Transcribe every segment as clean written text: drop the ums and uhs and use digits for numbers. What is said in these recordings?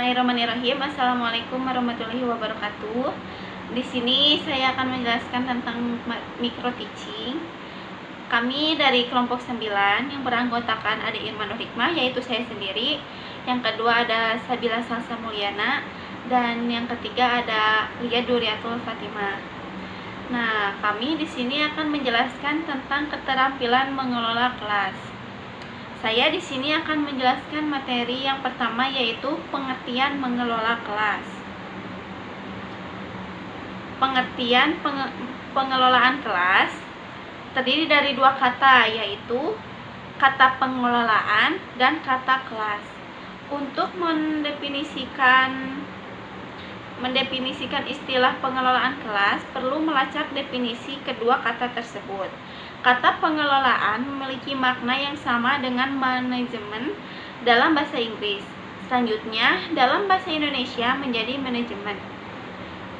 Bismillahirrahmanirrahim. Assalamualaikum warahmatullahi wabarakatuh. Di sini saya akan menjelaskan tentang micro teaching. Kami dari kelompok 9 yang beranggotakan ada Irman Nur Hikmah, yaitu saya sendiri. Yang kedua ada Sabila Salsa Mulyana, dan yang ketiga ada Lia Duriatul Fatimah. Nah, kami di sini akan menjelaskan tentang keterampilan mengelola kelas. Saya di sini akan menjelaskan materi yang pertama, yaitu pengertian mengelola kelas. Pengertian pengelolaan kelas terdiri dari dua kata, yaitu kata pengelolaan dan kata kelas. Untuk mendefinisikan istilah pengelolaan kelas, perlu melacak definisi kedua kata tersebut. Kata pengelolaan memiliki makna yang sama dengan manajemen dalam bahasa Inggris. Selanjutnya, dalam bahasa Indonesia menjadi manajemen.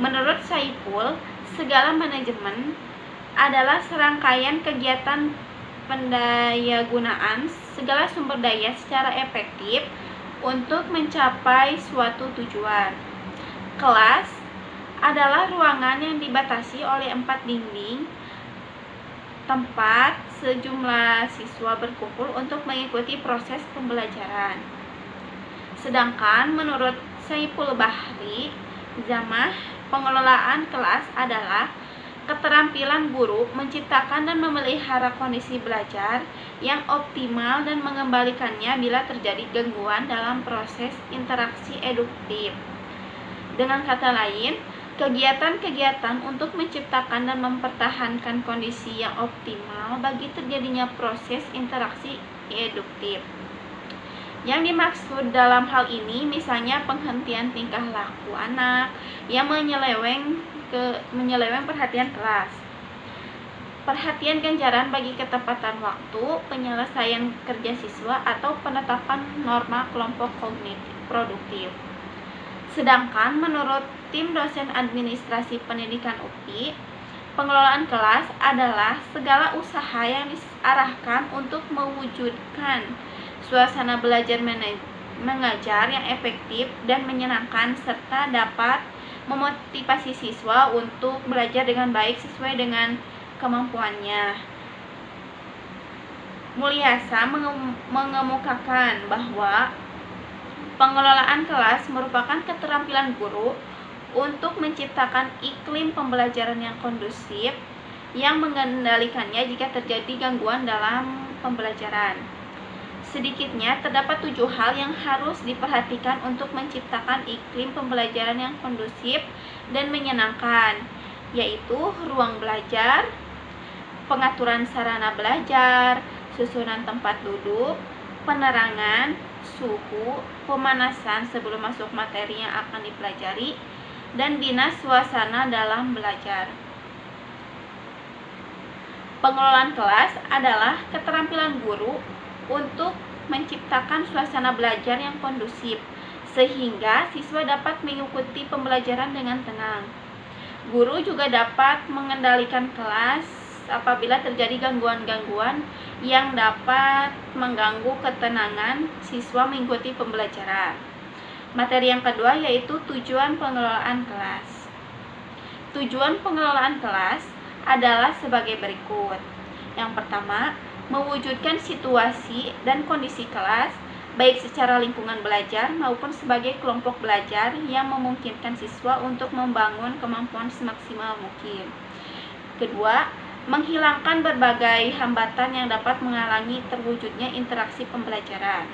Menurut Saiful, segala manajemen adalah serangkaian kegiatan pendayagunaan segala sumber daya secara efektif untuk mencapai suatu tujuan. Kelas adalah ruangan yang dibatasi oleh 4 dinding, tempat sejumlah siswa berkumpul untuk mengikuti proses pembelajaran. Sedangkan menurut Saiful Bahri Jamah, pengelolaan kelas adalah keterampilan guru menciptakan dan memelihara kondisi belajar yang optimal dan mengembalikannya bila terjadi gangguan dalam proses interaksi eduktif. Dengan kata lain, kegiatan-kegiatan untuk menciptakan dan mempertahankan kondisi yang optimal bagi terjadinya proses interaksi eduktif. Yang dimaksud dalam hal ini misalnya penghentian tingkah laku anak yang menyeleweng perhatian kelas, perhatian ganjaran bagi ketepatan waktu, penyelesaian kerja siswa, atau penetapan norma kelompok kognitif produktif. Sedangkan menurut tim dosen administrasi pendidikan UPI, pengelolaan kelas adalah segala usaha yang diarahkan untuk mewujudkan suasana belajar mengajar yang efektif dan menyenangkan, serta dapat memotivasi siswa untuk belajar dengan baik sesuai dengan kemampuannya. Mulyasa mengemukakan bahwa pengelolaan kelas merupakan keterampilan guru untuk menciptakan iklim pembelajaran yang kondusif yang mengendalikannya jika terjadi gangguan dalam pembelajaran. Sedikitnya terdapat 7 hal yang harus diperhatikan untuk menciptakan iklim pembelajaran yang kondusif dan menyenangkan, yaitu ruang belajar, pengaturan sarana belajar, susunan tempat duduk, penerangan, suhu, pemanasan sebelum masuk materi yang akan dipelajari, dan bina suasana dalam belajar. Pengelolaan kelas adalah keterampilan guru untuk menciptakan suasana belajar yang kondusif sehingga siswa dapat mengikuti pembelajaran dengan tenang. Guru juga dapat mengendalikan kelas apabila terjadi gangguan-gangguan yang dapat mengganggu ketenangan siswa mengikuti pembelajaran. Materi yang kedua yaitu tujuan pengelolaan kelas. Tujuan pengelolaan kelas adalah sebagai berikut. Yang pertama, mewujudkan situasi dan kondisi kelas baik secara lingkungan belajar maupun sebagai kelompok belajar yang memungkinkan siswa untuk membangun kemampuan semaksimal mungkin. Kedua, menghilangkan berbagai hambatan yang dapat menghalangi terwujudnya interaksi pembelajaran.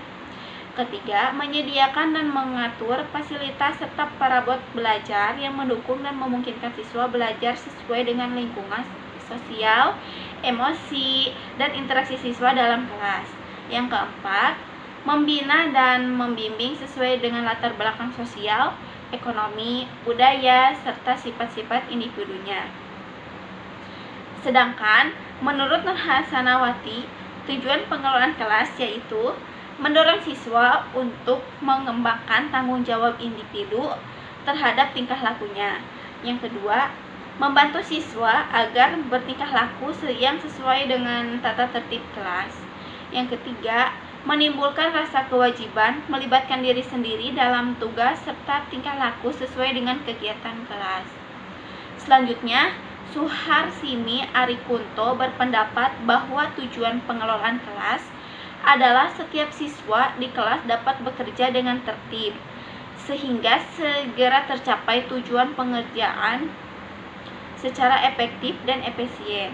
Ketiga, menyediakan dan mengatur fasilitas serta parabot belajar yang mendukung dan memungkinkan siswa belajar sesuai dengan lingkungan sosial, emosi, dan interaksi siswa dalam kelas. Yang keempat, membina dan membimbing sesuai dengan latar belakang sosial, ekonomi, budaya, serta sifat-sifat individunya. Sedangkan menurut Nur Hasanawati, tujuan pengelolaan kelas yaitu mendorong siswa untuk mengembangkan tanggung jawab individu terhadap tingkah lakunya. Yang kedua, membantu siswa agar bertingkah laku yang sesuai dengan tata tertib kelas. Yang ketiga, menimbulkan rasa kewajiban, melibatkan diri sendiri dalam tugas, serta tingkah laku sesuai dengan kegiatan kelas. Selanjutnya, Suharsini Arikunto berpendapat bahwa tujuan pengelolaan kelas adalah setiap siswa di kelas dapat bekerja dengan tertib, sehingga segera tercapai tujuan pengerjaan secara efektif dan efisien.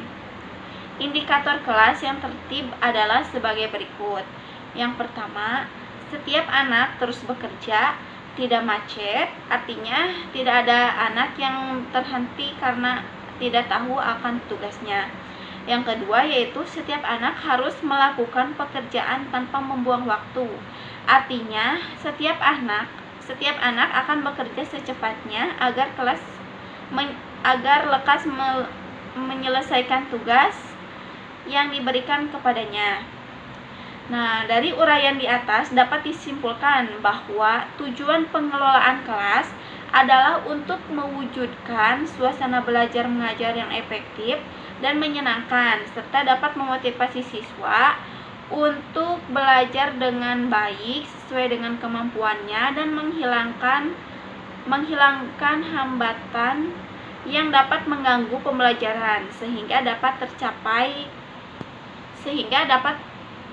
Indikator kelas yang tertib adalah sebagai berikut. Yang pertama, setiap anak terus bekerja, tidak macet, artinya tidak ada anak yang terhenti karena tidak tahu akan tugasnya. Yang kedua yaitu setiap anak harus melakukan pekerjaan tanpa membuang waktu. Artinya setiap anak akan bekerja secepatnya agar lekas menyelesaikan tugas yang diberikan kepadanya. Nah, dari uraian di atas dapat disimpulkan bahwa tujuan pengelolaan kelas adalah untuk mewujudkan suasana belajar mengajar yang efektif dan menyenangkan, serta dapat memotivasi siswa untuk belajar dengan baik sesuai dengan kemampuannya dan menghilangkan hambatan yang dapat mengganggu pembelajaran sehingga dapat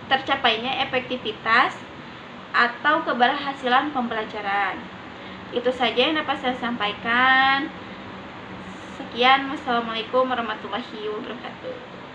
tercapainya efektivitas atau keberhasilan pembelajaran. Itu saja yang dapat saya sampaikan. Sekian, wassalamualaikum warahmatullahi wabarakatuh.